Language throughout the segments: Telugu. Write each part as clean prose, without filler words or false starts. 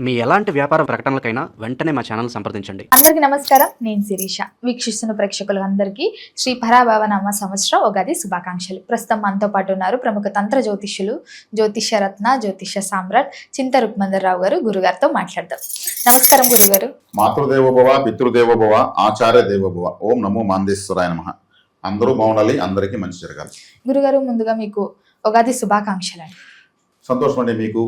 మీ ఎలాంటి వ్యాపార ప్రకటనలకైనా వెంటనే మా ఛానల్ సంప్రదించండి. అందరికీ నమస్కారం, నేను శిరీష. వీక్షిస్తున్న ప్రేక్షకులందరికీ శ్రీ పరాభవనామ సంవత్సర ఉగాది శుభాకాంక్షలు. ప్రస్తుతం మనతో పాటు ఉన్నారు ప్రముఖ తంత్ర జ్యోతిష్యులు, జ్యోతిష్య రత్న, జ్యోతిష్య సామ్రాట్ చింత రుక్మందర్రావు గారు. గురుగారితో మాట్లాడదాం. నమస్కారం గురుగారు. మాతృదేవోభవ, పితృదేవోభవ, ఆచార్య దేవోభవ. ఓం నమో మాందేశ్వరాయ నమః. అందరూ బాగుండాలి, అందరికీ మంచి జరగాలి. గురుగారు, ముందుగా మీకు ఉగాది శుభాకాంక్షలు. సంతోషం అండి. మీకు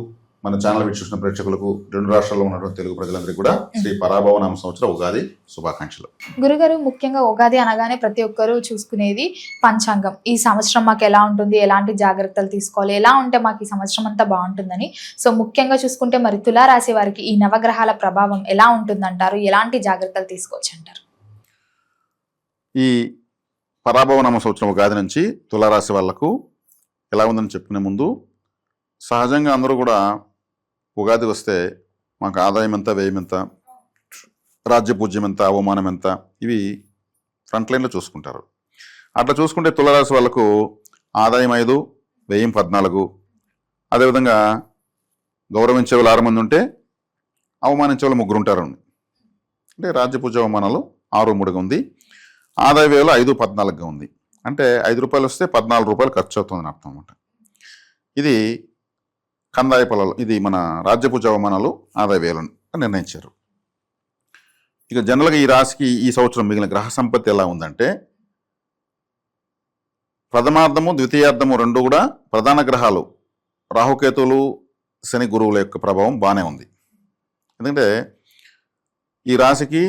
మన ఛానల్ వీక్షిస్తున్న ప్రేక్షకులకు, రెండు రాష్ట్రాల్లో ఉన్నటువంటి తెలుగు ప్రజలందరికీ కూడా శ్రీ పరాభవనామ సంవత్సర ఉగాది శుభాకాంక్షలు. గురుగారు, ముఖ్యంగా ఉగాది అనగానే ప్రతి ఒక్కరూ చూసుకునేది పంచాంగం. ఈ సంవత్సరం మాకు ఎలా ఉంటుంది, ఎలాంటి జాగ్రత్తలు తీసుకోవాలి, ఎలా ఉంటే మాకు ఈ సంవత్సరం అంతా బాగుంటుందని. సో ముఖ్యంగా చూసుకుంటే మరి తులారాశి వారికి ఈ నవగ్రహాల ప్రభావం ఎలా ఉంటుందంటారు, ఎలాంటి జాగ్రత్తలు తీసుకోవచ్చు అంటారు? ఈ పరాభవనామ సంవత్సరం ఉగాది నుంచి తులారాశి వాళ్లకు ఎలా ఉందని చెప్పుకునే ముందు, సహజంగా అందరూ కూడా ఉగాది వస్తే మాకు ఆదాయం ఎంత, వ్యయం ఎంత, రాజ్యపూజ్యం ఎంత, అవమానం ఎంత, ఇవి ఫ్రంట్ లైన్లో చూసుకుంటారు. అట్లా చూసుకుంటే తులారాశి వాళ్ళకు ఆదాయం 5, వ్యయం 14, అదేవిధంగా గౌరవించే వాళ్ళు 6 మంది ఉంటే అవమానించే వాళ్ళు 3 ఉంటారు. అంటే రాజ్యపూజ్య అవమానాలు 6, 3గా ఉంది. ఆదాయ వ్యయాలు 5, 14గా ఉంది. అంటే 5 రూపాయలు వస్తే 14 రూపాయలు ఖర్చు అవుతుందని అర్థం అన్నమాట. ఇది కందాయ పొలాలు, ఇది మన రాజ్యపూజ అవమానాలు, ఆదాయ వ్యయాలను నిర్ణయించారు. ఇక జనరల్గా ఈ రాశికి ఈ సంవత్సరం మిగిలిన గ్రహ సంపత్తి ఎలా ఉందంటే, ప్రథమార్థము, ద్వితీయార్థము రెండు కూడా ప్రధాన గ్రహాలు రాహుకేతువులు, శని, గురువుల యొక్క ప్రభావం బాగానే ఉంది. ఎందుకంటే ఈ రాశికి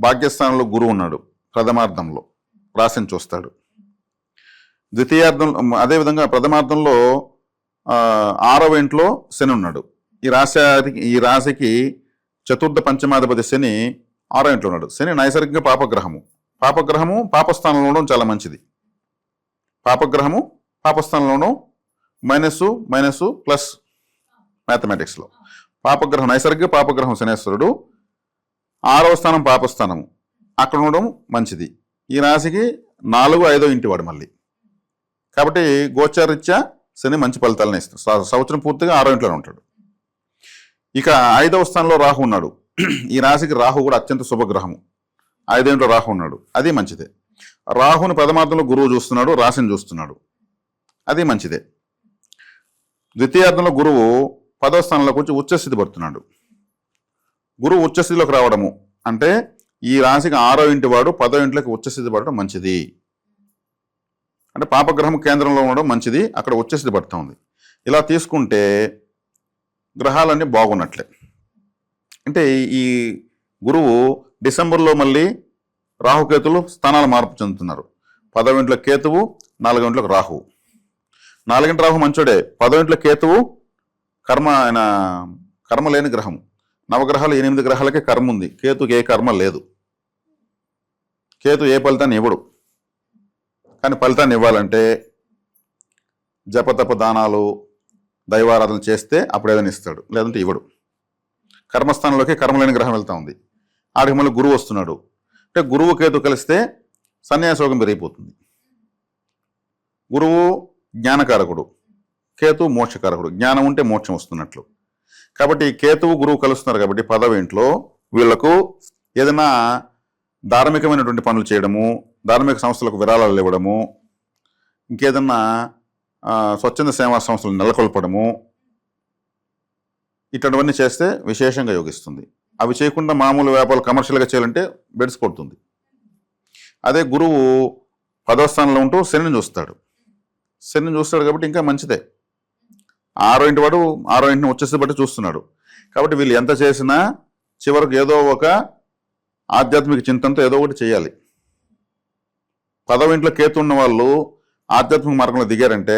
భాగ్యస్థానంలో గురువు ఉన్నాడు, ప్రథమార్థంలో రాశిని చూస్తాడు. ద్వితీయార్థం, అదేవిధంగా ప్రథమార్థంలో 6వ ఇంట్లో శని ఉన్నాడు. ఈ రాశికి చతుర్థ పంచమాధిపతి శని 6వ ఇంట్లో ఉన్నాడు. శని నైసర్గిక పాపగ్రహము. పాపస్థానంలో ఉండడం చాలా మంచిది. పాపగ్రహము పాపస్థానంలో ఉండడం మైనస్ ప్లస్ మ్యాథమెటిక్స్లో. పాపగ్రహం, నైసర్గిక పాపగ్రహం శనేశ్వరుడు, 6వ స్థానం పాపస్థానము, అక్కడ ఉండడం మంచిది. ఈ రాశికి 4, 5వ ఇంటి వాడు మళ్ళీ. కాబట్టి గోచారీత్యా శని మంచి ఫలితాలను ఇస్తాడు. సంవత్సరం పూర్తిగా 6వ ఇంట్లోనే ఉంటాడు. ఇక 5వ స్థానంలో రాహు ఉన్నాడు. ఈ రాశికి రాహు కూడా అత్యంత శుభగ్రహము. 5వ ఇంట్లో రాహు ఉన్నాడు, అది మంచిదే. రాహుని ప్రథమార్థంలో గురువు చూస్తున్నాడు, రాశిని చూస్తున్నాడు, అది మంచిదే. ద్వితీయార్థంలో గురువు 10వ స్థానంలోకి వచ్చి ఉచ్చస్థితి పడుతున్నాడు. గురువు ఉచ్చస్థితిలోకి రావడము అంటే ఈ రాశికి 6వ ఇంటి వాడు 10వ ఇంట్లోకి ఉచ్చస్థితి పడడం మంచిది. అంటే పాపగ్రహం కేంద్రంలో ఉండడం మంచిది, అక్కడ ఉచ్చస్థితి పడుతూ ఉంది. ఇలా తీసుకుంటే గ్రహాలన్నీ బాగున్నట్లే. అంటే ఈ గురువు డిసెంబర్లో మళ్ళీ రాహుకేతులు స్థానాలు మార్పు చెందుతున్నారు. 10వ ఇంట్లో కేతువు, 4వ ఇంట్లోకి రాహువు. 4వ ఇంటి రాహు మంచోడే, 10వ ఇంట్లో కేతువు కర్మ లేని గ్రహం. నవగ్రహాలు 8 గ్రహాలకే కర్మ ఉంది, కేతుకి ఏ కర్మ లేదు. కేతు ఏ ఫలితాన్ని ఇవ్వడు, కానీ ఫలితాన్ని ఇవ్వాలంటే జపతప దానాలు, దైవారాధన చేస్తే అప్పుడు ఏదైనా ఇస్తాడు, లేదంటే ఇవ్వడు. కర్మస్థానంలోకి కర్మలేని గ్రహం వెళ్తా ఉంది. ఆడికి మళ్ళీ గురువు వస్తున్నాడు. అంటే గురువు కేతు కలిస్తే సన్యాసయోగం పెరిగిపోతుంది. గురువు జ్ఞానకారకుడు, కేతు మోక్షకారకుడు. జ్ఞానం ఉంటే మోక్షం వస్తున్నట్లు. కాబట్టి కేతువు గురువు కలుస్తున్నారు కాబట్టి 10వ ఇంట్లో వీళ్లకు ఏదైనా ధార్మికమైనటువంటి పనులు చేయడము, ధార్మిక సంస్థలకు విరాళాలు ఇవ్వడము, ఇంకేదన్నా స్వచ్ఛంద సేవా సంస్థలు నెలకొల్పడము, ఇటువంటివన్నీ చేస్తే విశేషంగా యోగిస్తుంది. అవి చేయకుండా మామూలు వ్యాపారాలు కమర్షియల్గా చేయాలంటే బెడ్స్ కొడుతుంది. అదే గురువు 10వ స్థానంలో ఉంటూ శనిని చూస్తాడు కాబట్టి ఇంకా మంచిదే. 6వ ఇంటి వాడు 6వ ఇంటిని వచ్చేసి బట్టి చూస్తున్నాడు. కాబట్టి వీళ్ళు ఎంత చేసినా చివరకు ఏదో ఒక ఆధ్యాత్మిక చింతనతో ఏదో ఒకటి చేయాలి. 10వ ఇంట్లో కేతు ఉన్న వాళ్ళు ఆధ్యాత్మిక మార్గంలో దిగారంటే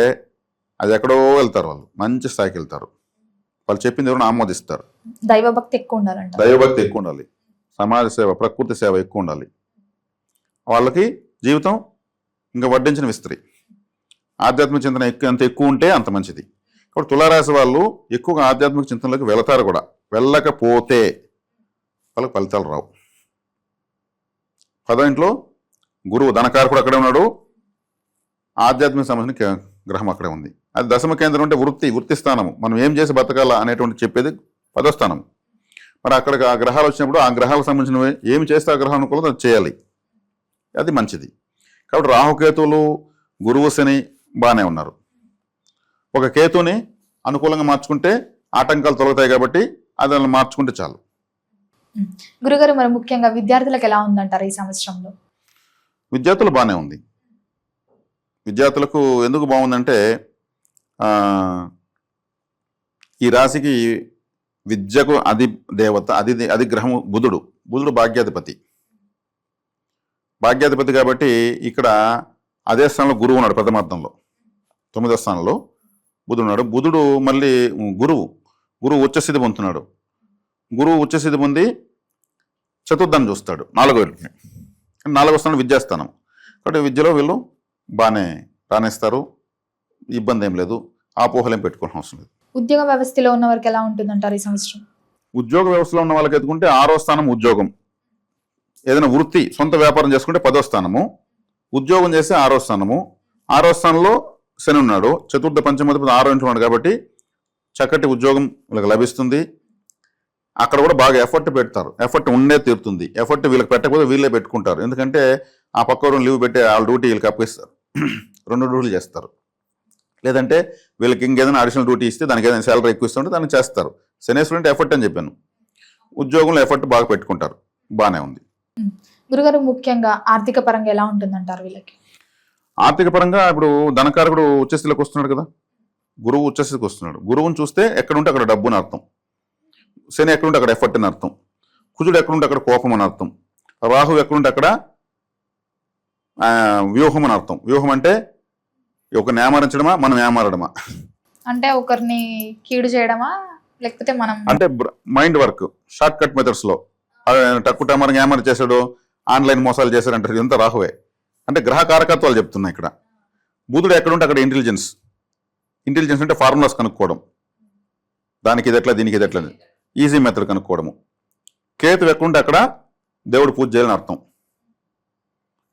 అది ఎక్కడో వెళ్తారు, వాళ్ళు మంచి స్థాయికి వెళ్తారు. వాళ్ళు చెప్పింది ఎవరైనా ఆమోదిస్తారు. దైవభక్తి ఎక్కువ ఉండాలి, సమాజ సేవ, ప్రకృతి సేవ ఎక్కువ ఉండాలి. వాళ్ళకి జీవితం ఇంకా వడ్డించిన విస్తరి. ఆధ్యాత్మిక చింతన ఎంత ఎక్కువ ఉంటే అంత మంచిది. కాబట్టి తులారాశి వాళ్ళు ఎక్కువగా ఆధ్యాత్మిక చింతనలోకి వెళతారు కూడా. వెళ్ళకపోతే వాళ్ళకి ఫలితాలు రావు. 10వ ఇంట్లో గురువు ధనకారకుడు అక్కడే ఉన్నాడు, ఆధ్యాత్మిక సంబంధించిన గ్రహం అక్కడే ఉంది. అది దశమ కేంద్రం అంటే వృత్తి స్థానము. మనం ఏం చేసి బతకాలా అనేటువంటి చెప్పేది 10వ స్థానం. మరి అక్కడికి ఆ గ్రహాలు వచ్చినప్పుడు ఆ గ్రహాలకు సంబంధించినవి ఏమి చేస్తే ఆ గ్రహం అనుకూలత అది చేయాలి, అది మంచిది. కాబట్టి రాహుకేతువులు, గురువు, శని బాగానే ఉన్నారు. ఒక కేతుని అనుకూలంగా మార్చుకుంటే ఆటంకాలు తొలగుతాయి కాబట్టి అది అలా మార్చుకుంటే చాలు. గురుగారు మరి ముఖ్యంగా విద్యార్థులకు ఎలా ఉందంటారు ఈ సంవత్సరంలో? విద్యార్థులు బాగానే ఉంది. విద్యార్థులకు ఎందుకు బాగుందంటే ఈ రాశికి విద్యకు అది దేవత, అది గ్రహము బుధుడు భాగ్యాధిపతి కాబట్టి ఇక్కడ అదే స్థానంలో గురువు ఉన్నాడు. ప్రథమార్థంలో 9వ స్థానంలో బుధుడు ఉన్నాడు. బుధుడు మళ్ళీ గురువు ఉచ్చస్థితి పొందుతున్నాడు. గురువు ఉచ్చస్థితి పొంది చతుర్థాన్ని చూస్తాడు, 4వ ఇంటిని. 4వ స్థానం విద్యాస్థానం కాబట్టి విద్యలో వీళ్ళు బాగానే రాణిస్తారు, ఇబ్బంది ఏం లేదు, ఆపోహలు ఏం పెట్టుకోవడం అవసరం లేదు. ఉద్యోగ వ్యవస్థలో ఉన్న వారికి ఎలా ఉంటుందంటారు ఈ సంవత్సరం? ఉద్యోగ వ్యవస్థలో ఉన్న వాళ్ళకి ఎత్తుకుంటే 6వ స్థానం ఉద్యోగం. ఏదైనా వృత్తి సొంత వ్యాపారం చేసుకుంటే 10వ స్థానము, ఉద్యోగం చేస్తే 6వ స్థానము. 6వ స్థానంలో శని ఉన్నాడు, చతుర్థ పంచమాధిపతి 6వ ఇంట్లో ఉన్నాడు కాబట్టి చక్కటి ఉద్యోగం వీళ్ళకి లభిస్తుంది. అక్కడ కూడా బాగా ఎఫర్ట్ పెడతారు, ఎఫర్ట్ ఉండే తీరుతుంది. ఎఫర్ట్ వీళ్ళకి పెట్టకపోతే వీళ్ళే పెట్టుకుంటారు, ఎందుకంటే ఆ పక్క లీవ్ పెట్టి వాళ్ళ డ్యూటీ వీళ్ళకి అప్పగిస్తారు, 2 డ్యూటీలు చేస్తారు. లేదంటే వీళ్ళకి ఇంకేదైనా అడిషనల్ డ్యూటీ ఇస్తే దానికి ఏదైనా శాలరీ ఎక్కువ ఇస్తుంటే దాన్ని చేస్తారు. శనేశ్వరుడు అంటే ఎఫర్ట్ అని చెప్పాను. ఉద్యోగంలో ఎఫర్ట్ బాగా పెట్టుకుంటారు, బాగానే ఉంది. గురుగారు ముఖ్యంగా ఆర్థిక పరంగా ఎలా ఉంటుందంటారు వీళ్ళకి? ఆర్థిక పరంగా ఇప్పుడు ధనకారకుడు ఉచ్చస్థితిలోకి వస్తున్నాడు కదా, గురువు ఉచ్చస్థితికి వస్తున్నాడు. గురువుని చూస్తే ఎక్కడుంటే అక్కడ డబ్బు అని అర్థం, శని ఎక్కడుంటే అక్కడ ఎఫర్ట్ అని అర్థం, కుజుడు ఎక్కడుంటే అక్కడ కోపం అని అర్థం, రాహు ఎక్కడుంటే అక్కడ వ్యూహం అని అర్థం. వ్యూహం అంటే ఒకరిని ఏమారించడమా, మనం ఏమారడమా, అంటే ఒకరిని కీడు చేయడమా, లేకపోతే మనం అంటే mind work, short cut methods లో టక్కు టమరం ఏమని చేశాడు, ఆన్లైన్ మోసాలు చేశాడంటారు, ఇదంతా రాహువే. అంటే గ్రహ కారకత్వాలు చెప్తున్నాయి ఇక్కడ. బుధుడు ఎక్కడుంటే అక్కడ ఇంటెలిజెన్స్ అంటే ఫార్ములాస్ కనుక్కోవడం, దానికి ఇది ఎట్లా దీనికి ఇది ఎట్లా ఈజీ మెథడ్ కనుక్కోవడము. కేతు ఎక్కడుంటే అక్కడ దేవుడు పూజ చేయాలని అర్థం.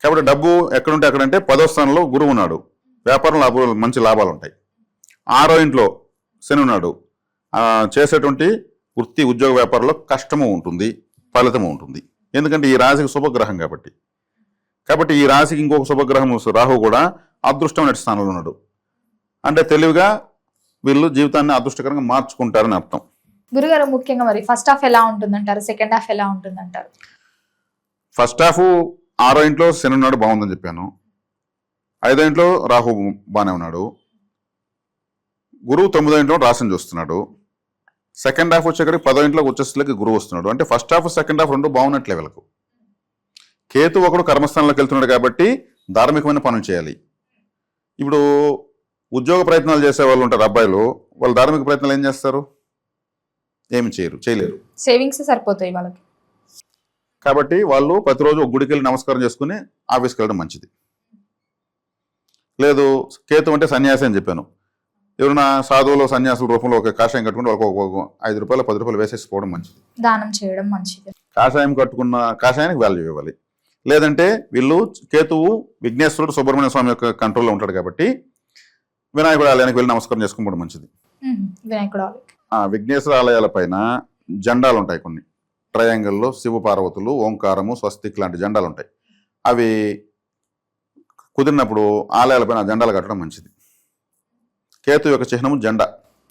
కాబట్టి డబ్బు ఎక్కడుంటే అక్కడంటే 10వ స్థానంలో గురువు ఉన్నాడు, వ్యాపారం మంచి లాభాలు ఉంటాయి. 6వ ఇంట్లో శని ఉన్నాడు, చేసేటువంటి వృత్తి ఉద్యోగ వ్యాపారంలో కష్టము ఉంటుంది, ఫలితము ఉంటుంది. ఎందుకంటే ఈ రాశికి శుభగ్రహం కాబట్టి ఈ రాశికి ఇంకొక శుభగ్రహం రాహు కూడా అదృష్టమైన స్థానంలో ఉన్నాడు. అంటే తెలివిగా వీళ్ళు జీవితాన్ని అదృష్టకరంగా మార్చుకుంటారని అర్థం. గురుగారు ముఖ్యంగా మరి ఫస్ట్ హాఫ్ ఎలా ఉంటుందంటారు, సెకండ్ హాఫ్ ఎలా ఉంటుందంటారు? ఫస్ట్ హాఫ్ 6వ ఇంట్లో శని ఉన్నాడు, బాగుందని చెప్పాను. 5వ ఇంట్లో రాహు బాగానే ఉన్నాడు. గురువు 9వ ఇంట్లో రాశిని చూస్తున్నాడు. సెకండ్ హాఫ్ వచ్చేక్కడికి 10వ ఇంట్లో ఉచ్చస్థితిలోకి గురువు వస్తున్నాడు. అంటే ఫస్ట్ హాఫ్ సెకండ్ హాఫ్ రెండు బాగున్నట్లే వీళ్ళకు. కేతు ఒకడు కర్మస్థానంలోకి వెళ్తున్నాడు కాబట్టి ధార్మికమైన పనులు చేయాలి. ఇప్పుడు ఉద్యోగ ప్రయత్నాలు చేసే వాళ్ళు ఉంటారు అబ్బాయిలు, వాళ్ళు ధార్మిక ప్రయత్నాలు ఏం చేస్తారు? ఏమి చేయలేరు, సేవింగ్స్ సరిపోతాయి వాళ్ళకి. కాబట్టి వాళ్ళు ప్రతిరోజు ఒక గుడికి వెళ్ళి నమస్కారం చేసుకుని ఆఫీస్కి వెళ్ళడం మంచిది. లేదు కేతు అంటే సన్యాసి అని చెప్పాను, ఎవరైనా సాధువులు సన్యాసుల రూపంలో ఒక కాషాయం కట్టుకుంటే వాళ్ళకి ఒక 5 రూపాయలు 10 రూపాయలు వేసేసుకోవడం మంచిది, దానం చేయడం మంచిది. కాషాయం కట్టుకున్న కాషాయానికి వాల్యూ ఇవ్వాలి. లేదంటే వీళ్ళు కేతువు విఘ్నేశ్వరుడు సుబ్రహ్మణ్య స్వామి యొక్క కంట్రోల్లో ఉంటాడు కాబట్టి వినాయకుడు ఆలయానికి వెళ్ళి నమస్కారం చేసుకోవడం మంచిది. వినాయకుడు విఘ్నేశ్వర ఆలయాల పైన జెండాలు ఉంటాయి, కొన్ని ట్రయాంగిల్లో శివ పార్వతులు, ఓంకారము, స్వస్తిక్ లాంటి జెండాలు ఉంటాయి. అవి కుదిరినప్పుడు ఆలయాలపైన జెండాలు కట్టడం మంచిది. కేతు యొక్క చిహ్నము జెండా,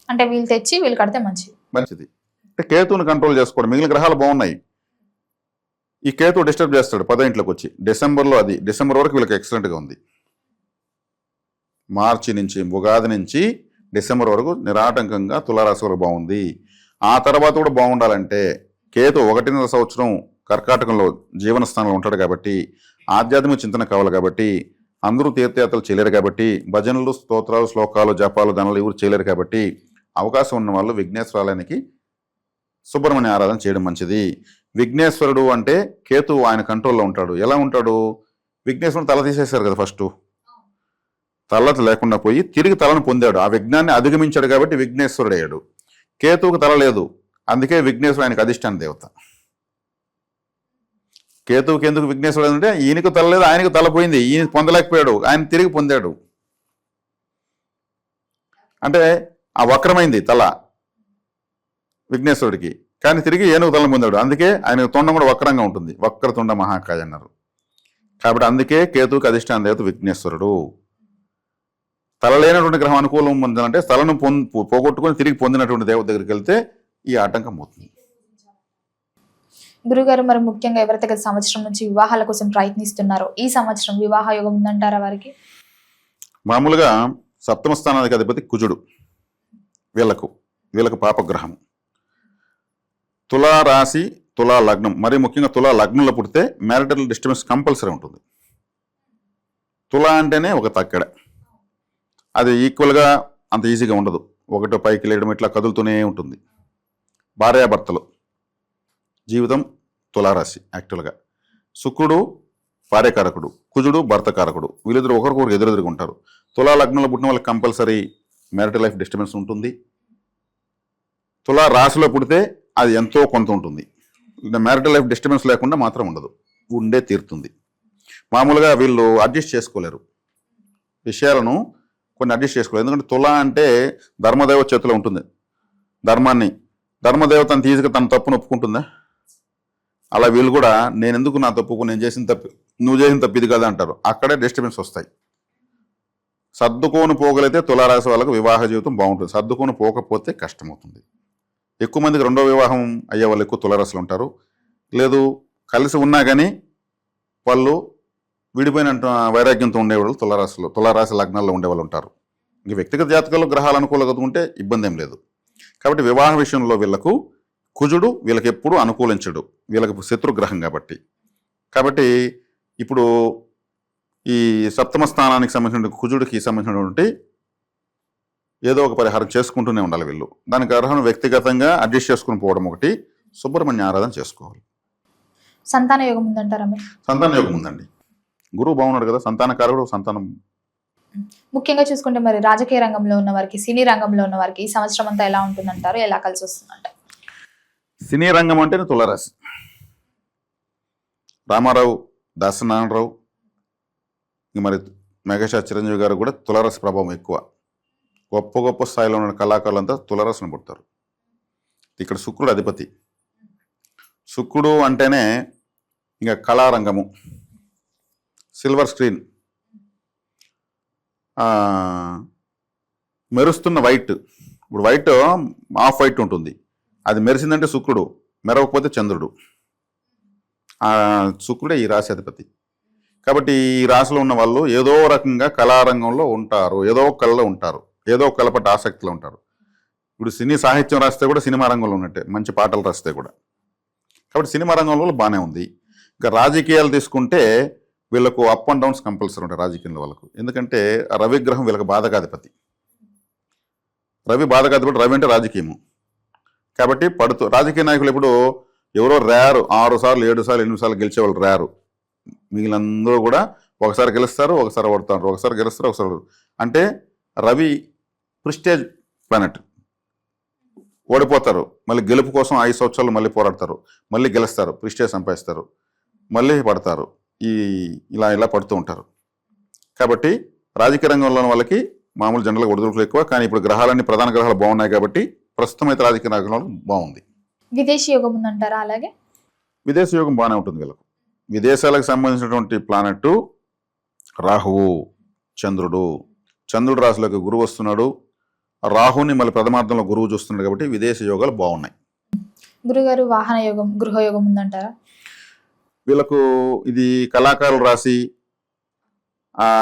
అంటే వీళ్ళు తెచ్చి వీళ్ళు కడితే మంచిది. అంటే కేతువుని కంట్రోల్ చేసుకోవడం. మిగిలిన గ్రహాలు బాగున్నాయి, ఈ కేతు డిస్టర్బ్ చేస్తాడు 10వ ఇంట్లోకి వచ్చి. డిసెంబర్ వరకు వీళ్ళకి ఎక్సలెంట్గా ఉంది. మార్చి నుంచి, ఉగాది నుంచి డిసెంబర్ వరకు నిరాటంకంగా తులారాశి వరకు బాగుంది. ఆ తర్వాత కూడా బాగుండాలంటే కేతు 1.5 సంవత్సరం కర్కాటకంలో జీవన స్థానంలో ఉంటాడు కాబట్టి ఆధ్యాత్మిక చింతన కావాలి, కాబట్టి అందరూ తీర్థయాత్రలు చేయలేరు, కాబట్టి భజనలు, స్తోత్రాలు, శ్లోకాలు, జపాలు, ధనాలు ఎవరు చేయలేరు. కాబట్టి అవకాశం ఉన్న వాళ్ళు విఘ్నేశ్వరాలయానికి సుబ్రహ్మణ్య ఆరాధన చేయడం మంచిది. విఘ్నేశ్వరుడు అంటే కేతు ఆయన కంట్రోల్లో ఉంటాడు. ఎలా ఉంటాడు? విఘ్నేశ్వరుడు తల తీసేశారు కదా, ఫస్ట్ తల లేకుండా పోయి తిరిగి తలను పొందాడు, ఆ విఘ్నాన్ని అధిగమించాడు కాబట్టి విఘ్నేశ్వరుడు అయ్యాడు. కేతువుకు తల లేదు, అందుకే విఘ్నేశ్వరుడు ఆయనకు అధిష్టాన దేవత. కేతువుకి ఎందుకు విఘ్నేశ్వరుడు అంటే ఈయనకు తల లేదు, ఆయనకు తల పోయింది, ఈయన పొందలేకపోయాడు, ఆయన తిరిగి పొందాడు. అంటే ఆ వక్రమైంది తల విఘ్నేశ్వరుడికి, కానీ తిరిగి ఏనుగు తలను పొందాడు. అందుకే ఆయన తొండం కూడా వక్రంగా ఉంటుంది. వక్రతుండ మహాకాయ అన్నారు. కాబట్టి అందుకే కేతువుకి అధిష్టాన దేవత విఘ్నేశ్వరుడు. తల లేనటువంటి గ్రహం అనుకూలం పొందాలంటే తలను పోగొట్టుకొని తిరిగి పొందినటువంటి దేవత దగ్గరికి వెళ్తే ఈ ఆటంకం అవుతుంది. గురుగారు, మరి ముఖ్యంగా ఎవరైతే గత సంవత్సరం నుంచి వివాహాల కోసం ప్రయత్నిస్తున్నారో ఈ సంవత్సరం వివాహ యోగం ఉందంటారా వారికి? మామూలుగా సప్తమ స్థానానికి అధిపతి కుజుడు. వీళ్ళకు పాపగ్రహం. తులా రాశి, తులా లగ్నం, మరీ ముఖ్యంగా తులా లగ్నంలో పుడితే మ్యారిటల్ డిస్టర్బెన్స్ కంపల్సరీ ఉంటుంది. తులా అంటేనే ఒక తక్కడ, అది ఈక్వల్గా అంత ఈజీగా ఉండదు. ఒకటో పైకి లేయడం ఇట్లా కదులుతూనే ఉంటుంది. భార్యాభర్తలు జీవితం తులారాశి. యాక్చువల్గా శుక్రుడు భార్యకారకుడు, కుజుడు భర్తకారకుడు. వీళ్ళిద్దరు ఒకరికొకరు ఎదురెదురుగా ఉంటారు. తులా లగ్నంలో పుట్టిన వాళ్ళకి కంపల్సరీ మ్యారిటల్ లైఫ్ డిస్టర్బెన్స్ ఉంటుంది. తులా రాశిలో పుడితే అది ఎంతో కొంత ఉంటుంది. మ్యారిటల్ లైఫ్ డిస్టర్బెన్స్ లేకుండా మాత్రం ఉండదు, ఉండే తీరుతుంది. మామూలుగా వీళ్ళు అడ్జస్ట్ చేసుకోలేరు, విషయాలను కొన్ని అడ్జస్ట్ చేసుకోలేరు. ఎందుకంటే తులా అంటే ధర్మదేవత చేతిలో ఉంటుంది. ధర్మదేవత అంత ఈజీగా తన తప్పును ఒప్పుకుంటుందా? అలా వీళ్ళు కూడా నేను ఎందుకు నా తప్పుకు, నేను చేసిన తప్పు, నువ్వు చేసిన తప్పు ఇది కదా అంటారు. అక్కడే డిస్టర్బెన్స్ వస్తాయి. సర్దుకోను పోగలిగితే తులారాశి వాళ్ళకు వివాహ జీవితం బాగుంటుంది. సర్దుకోను పోకపోతే కష్టమవుతుంది. ఎక్కువ మందికి రెండో వివాహం అయ్యే వాళ్ళు ఎక్కువ తులారాశులు ఉంటారు. లేదు కలిసి ఉన్నా కానీ వాళ్ళు విడిపోయిన వైరాగ్యంతో ఉండేవాళ్ళు తులారాశి లగ్నాల్లో ఉండేవాళ్ళు ఉంటారు. ఇంక వ్యక్తిగత జాతకాల్లో గ్రహాలు అనుకూలంగా ఉంటే ఇబ్బంది ఏం లేదు. కాబట్టి వివాహ విషయంలో వీళ్ళకు కుజుడు వీళ్ళకి ఎప్పుడూ అనుకూలించడు, వీళ్ళకి శత్రుగ్రహం కాబట్టి ఇప్పుడు ఈ సప్తమ స్థానానికి సంబంధించిన కుజుడికి సంబంధించినటువంటి ఏదో ఒక పరిహారం చేసుకుంటూనే ఉండాలి వీళ్ళు. దానికి అర్హం వ్యక్తిగతంగా అడ్జస్ట్ చేసుకుని పోవడం ఒకటి, సుబ్రహ్మణ్య ఆరాధన చేసుకోవాలి. సంతాన యోగం ఉందంటారా? సంతాన యోగం ఉందండి. గురువు బాగున్నాడు కదా, సంతానకారకుడు. సంతానం ముఖ్యంగా చూసుకుంటే మరి రాజకీయ రంగంలో ఉన్న వారికి, సినీ రంగంలో ఉన్న వారికి ఈ సంవత్సరం అంతా ఎలా ఉంటుందంటారు, ఎలా కలిసి వస్తుందంటారు? సినీ రంగం అంటేనే తులారాశి. రామారావు, దాసనారాయణరావు, మరి మెగాస్టార్ చిరంజీవి గారు కూడా తులారాశి ప్రభావం ఎక్కువ. గొప్ప గొప్ప స్థాయిలో ఉన్న కళాకారులంతా తులారాశిని పుడతారు. ఇక్కడ శుక్రుడు అధిపతి. శుక్రుడు అంటేనే ఇంకా కళారంగము, సిల్వర్ స్క్రీన్, మెరుస్తున్న వైట్. ఇప్పుడు వైట్ ఆఫ్ వైట్ ఉంటుంది, అది మెరిసిందంటే శుక్రుడు, మెరవకపోతే చంద్రుడు. శుక్రుడే ఈ రాశి అధిపతి. కాబట్టి ఈ రాశిలో ఉన్న వాళ్ళు ఏదో రకంగా కళారంగంలో ఉంటారు, ఏదో ఒక కళలో ఉంటారు, ఏదో ఒక కళ పట్ల ఆసక్తిలో ఉంటారు. ఇప్పుడు సినీ సాహిత్యం రాస్తే కూడా సినిమా రంగంలో ఉన్నట్టే, మంచి పాటలు రాస్తే కూడా. కాబట్టి సినిమా రంగంలో బాగానే ఉంది. ఇంకా రాజకీయాలు తీసుకుంటే వీళ్ళకు అప్ అండ్ డౌన్స్ కంపల్సరీ ఉంటాయి రాజకీయంలో వాళ్ళకు. ఎందుకంటే రవిగ్రహం వీళ్ళకి బాధకాధిపతి. రవి రవి అంటే రాజకీయము. కాబట్టి రాజకీయ నాయకులు ఎప్పుడు ఎవరో రేరు, 6 సార్లు 7 సార్లు 8 సార్లు గెలిచే వాళ్ళు రేరు. మిగిలినందరూ కూడా ఒకసారి గెలుస్తారు, ఒకసారి ఓడతారు, ఒకసారి గెలుస్తారు, ఒకసారి. అంటే రవి ప్రిస్టేజ్ ప్లానెట్. ఓడిపోతారు, మళ్ళీ గెలుపు కోసం 5 సంవత్సరాలు మళ్ళీ పోరాడతారు, మళ్ళీ గెలుస్తారు, ప్రిస్టేజ్ సంపాదిస్తారు, మళ్ళీ పడతారు. ఇలా పడుతూ ఉంటారు. కాబట్టి రాజకీయ రంగంలో ఉన్న వాళ్ళకి మామూలు జనరల్గా ఒడిదుడుకులు ఎక్కువ. కానీ ఇప్పుడు గ్రహాలన్నీ ప్రధాన గ్రహాలు బాగున్నాయి కాబట్టి ప్రస్తుతం అయితే రాజకీయ రంగంలో బాగుంది. విదేశీ యోగం ఉందంటారా? అలాగే విదేశీ యోగం బాగానే ఉంటుంది వీళ్ళకు. విదేశాలకు సంబంధించినటువంటి ప్లానెట్ రాహువు, చంద్రుడు రాశిలోకి గురువు వస్తున్నాడు. రాహుని మళ్ళీ ప్రథమార్థంలో గురువు చూస్తున్నాడు. కాబట్టి విదేశీ యోగాలు బాగున్నాయి. గురుగారు, వాహన యోగం, గృహయోగం ఉందంటారా? వీళ్ళకు ఇది కళాకారుల రాశి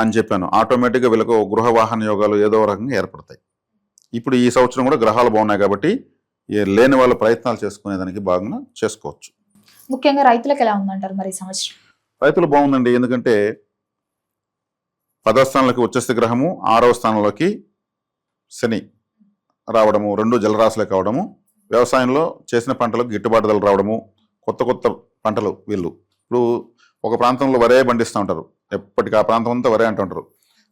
అని చెప్పాను. ఆటోమేటిక్గా వీళ్ళకు గృహ వాహన యోగాలు ఏదో రకంగా ఏర్పడతాయి. ఇప్పుడు ఈ సంవత్సరం కూడా గ్రహాలు బాగున్నాయి కాబట్టి లేని వాళ్ళు ప్రయత్నాలు చేసుకునేదానికి బాగా చేసుకోవచ్చు. ముఖ్యంగా రైతులకు ఎలా ఉందంటారు మరి ఈ సంవత్సరం? రైతులు బాగుందండి. ఎందుకంటే 10వ స్థానంలోకి ఉచ్చస్థితి గ్రహము, 6వ స్థానంలోకి శని రావడము, 2 జలరాశులే కావడము, వ్యవసాయంలో చేసిన పంటలకు గిట్టుబాటు ధరలు రావడము, కొత్త పంటలు. వీళ్ళు ఇప్పుడు ఒక ప్రాంతంలో వరే పండిస్తూ ఉంటారు, ఎప్పటికీ ఆ ప్రాంతం అంతా వరే అంటుంటారు.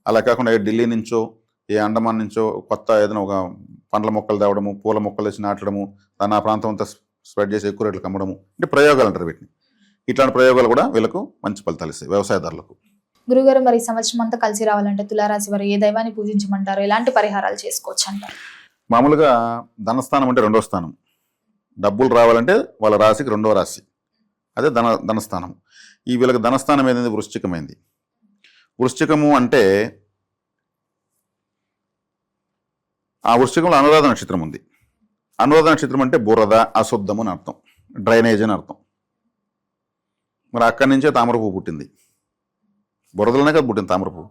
అలా కాకుండా ఏ ఢిల్లీ నుంచో ఏ అండమాన్ నుంచో కొత్త ఏదైనా ఒక పండ్ల మొక్కలు తేవడము, పూల మొక్కలు తెచ్చి నాటడము, దాన్ని ఆ ప్రాంతం అంతా స్ప్రెడ్ చేసి ఎక్కువ రేట్లకు అమ్మడము, అంటే ప్రయోగాలు అంటారు వీటిని. ఇట్లాంటి ప్రయోగాలు కూడా వీళ్ళకు మంచి ఫలితాలు ఇస్తాయి వ్యవసాయదారులకు. గురుగారు, మరి ఈ సంవత్సరం అంతా కలిసి రావాలంటే తులారాశి వారు ఏ దైవాన్ని పూజించమంటారు, ఎలాంటి పరిహారాలు చేసుకోవచ్చు అంటారు? మామూలుగా ధనస్థానం అంటే 2వ స్థానం, డబ్బులు రావాలంటే వాళ్ళ రాశికి 2వ రాశి, అదే ధనస్థానం. ఈ వీళ్ళకి ధనస్థానం ఏదైంది? వృశ్చికమైంది. వృశ్చికము అంటే ఆ వృశ్చికంలో అనురాధ నక్షత్రం ఉంది. అనురాధ నక్షత్రం అంటే బురద, అశుద్ధం అని అర్థం, డ్రైనేజ్ అని అర్థం. మరి అక్కడి నుంచే తామరపువ్వు పుట్టింది. బురదలోనే కదా పుట్టింది తామరపువ్వు.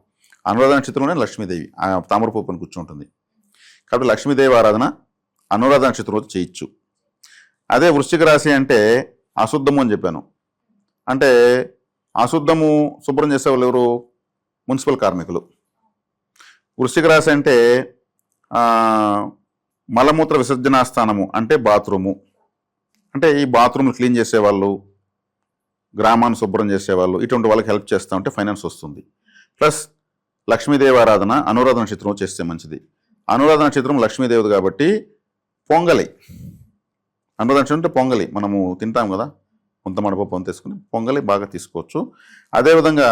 అనురాధ నక్షత్రంలోనే లక్ష్మీదేవి ఆ తామరపువ్వు పని కూర్చుంటుంది. కాబట్టి లక్ష్మీదేవి ఆరాధన అనురాధ నక్షత్రం రోజు చేయొచ్చు. అదే వృశ్చిక రాశి అంటే అశుద్ధము అని చెప్పాను. అంటే అశుద్ధము శుభ్రం చేసేవాళ్ళు ఎవరు? మున్సిపల్ కార్మికులు. వృశ్చిక రాశి అంటే మలమూత్ర విసర్జనా స్థానము అంటే బాత్రూము. అంటే ఈ బాత్రూమ్లు క్లీన్ చేసేవాళ్ళు, గ్రామాన్ని శుభ్రం చేసేవాళ్ళు, ఇటువంటి వాళ్ళకి హెల్ప్ చేస్తూ ఉంటే ఫైనాన్స్ వస్తుంది. ప్లస్ లక్ష్మీదేవి ఆరాధన అనురాధ నక్షత్రం చేస్తే మంచిది. అనురాధ నక్షత్రం లక్ష్మీదేవిది కాబట్టి పొంగలి, అనురాధ నక్షత్రం అంటే పొంగలి మనము తింటాం కదా, కొంత మడపప్పు అని తీసుకుని పొంగలి బాగా తీసుకోవచ్చు. అదేవిధంగా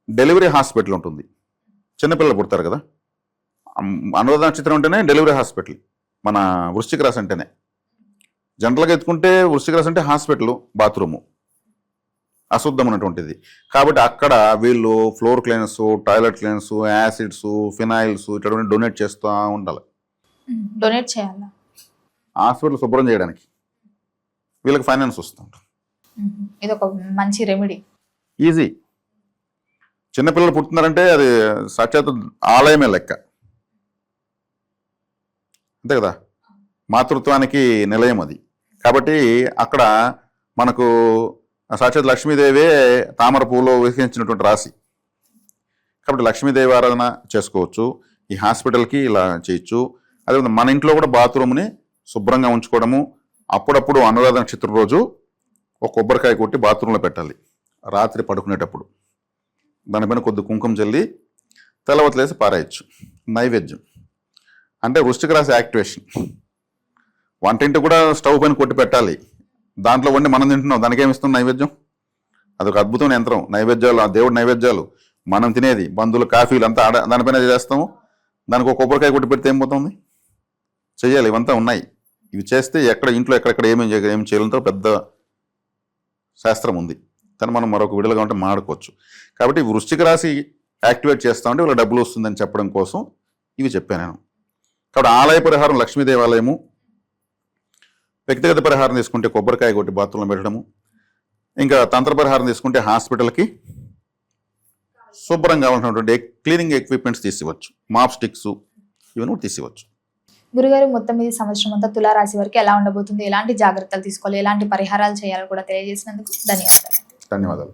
డెలివరీ హాస్పిటల్ ఉంటుంది, చిన్నపిల్లలు పుడతారు కదా, అనురాధ నక్షత్రం అంటేనే డెలివరీ హాస్పిటల్. మన వృశ్చిక రాశి అంటేనే జనరల్గా ఎత్తుకుంటే వృశ్చిక రాశి అంటే హాస్పిటల్, బాత్రూము అశుద్ధం ఉన్నటువంటిది. కాబట్టి అక్కడ వీళ్ళు floor cleaners, toilet cleaners, acids, phenyls ఇటువంటి డొనేట్ చేస్తూ ఉండాలి. డొనేట్ చేయాలా? హాస్పిటల్ శుభ్రం చేయడానికి వీళ్ళకి ఫైనాన్స్ వస్తుంది. ఇది ఒక మంచి రెమెడీ. ఈజీ. చిన్నపిల్లలు పుట్టినారంటే అది సాక్షాత్ ఆలయమే లెక్క, అంతే కదా, మాతృత్వానికి నిలయం అది. కాబట్టి అక్కడ మనకు సాక్షాత్ లక్ష్మీదేవే తామర పువ్వులో విహరించినటువంటి రాశి. కాబట్టి లక్ష్మీదేవి ఆరాధన చేసుకోవచ్చు. ఈ హాస్పిటల్కి ఇలా చేయొచ్చు. అదేవిధంగా మన ఇంట్లో కూడా బాత్రూమ్ని శుభ్రంగా ఉంచుకోవడము. అప్పుడప్పుడు అనురాధ నక్షత్రం రోజు ఒక కొబ్బరికాయ కొట్టి బాత్రూంలో పెట్టాలి రాత్రి పడుకునేటప్పుడు. దానిపైన కొద్ది కుంకుమ చల్లి తెల్లవతలేసి పారేయచ్చు. నైవేద్యం అంటే వృశ్చిక రాశి యాక్టివేషన్. వంటింటి కూడా స్టవ్ పైన కొట్టి పెట్టాలి, దాంట్లో వండి మనం తింటున్నాం, దానికి ఏమి ఇస్తున్నాం? నైవేద్యం. అదొక అద్భుతమైన యంత్రం. నైవేద్యాలు, ఆ దేవుడి నైవేద్యాలు, మనం తినేది, బంధువులు, కాఫీలు అంతా దానిపైన చేస్తాము. దానికి ఒక కొబ్బరికాయ కొట్టి పెడితే ఏం పోతుంది? చెయ్యాలి. ఇవంతా ఉన్నాయి. ఇవి చేస్తే ఎక్కడ ఇంట్లో ఎక్కడెక్కడ ఏమి చేయాలంటే పెద్ద శాస్త్రం ఉంది. కానీ మనం మరొక విడుదలగా ఉంటే మాడుకోవచ్చు. కాబట్టి వృశ్చిక రాశి యాక్టివేట్ చేస్తా ఉంటే వీళ్ళ డబ్బులు వస్తుందని చెప్పడం కోసం ఇవి చెప్పాను నేను. కాబట్టి ఆలయ పరిహారం లక్ష్మీ దేవాలయము, వ్యక్తిగత పరిహారం తీసుకుంటే కొబ్బరికాయ కొట్టి బాత్రూంలో పెట్టడము, ఇంకా తంత్ర పరిహారం తీసుకుంటే హాస్పిటల్కి శుభ్రంగా ఉన్నటువంటి క్లీనింగ్ ఎక్విప్మెంట్స్ తీసివచ్చు, మాప్ స్టిక్స్ ఇవన్నీ కూడా తీసివచ్చు. గురుగారు, మొత్తం ఈ సంవత్సరం అంతా తులారాశి వరకు ఎలా ఉండబోతుంది, ఎలాంటి జాగ్రత్తలు తీసుకోవాలి, ఎలాంటి పరిహారాలు చేయాలో కూడా తెలియజేసినందుకు ధన్యవాదాలు. ధన్యవాదాలు.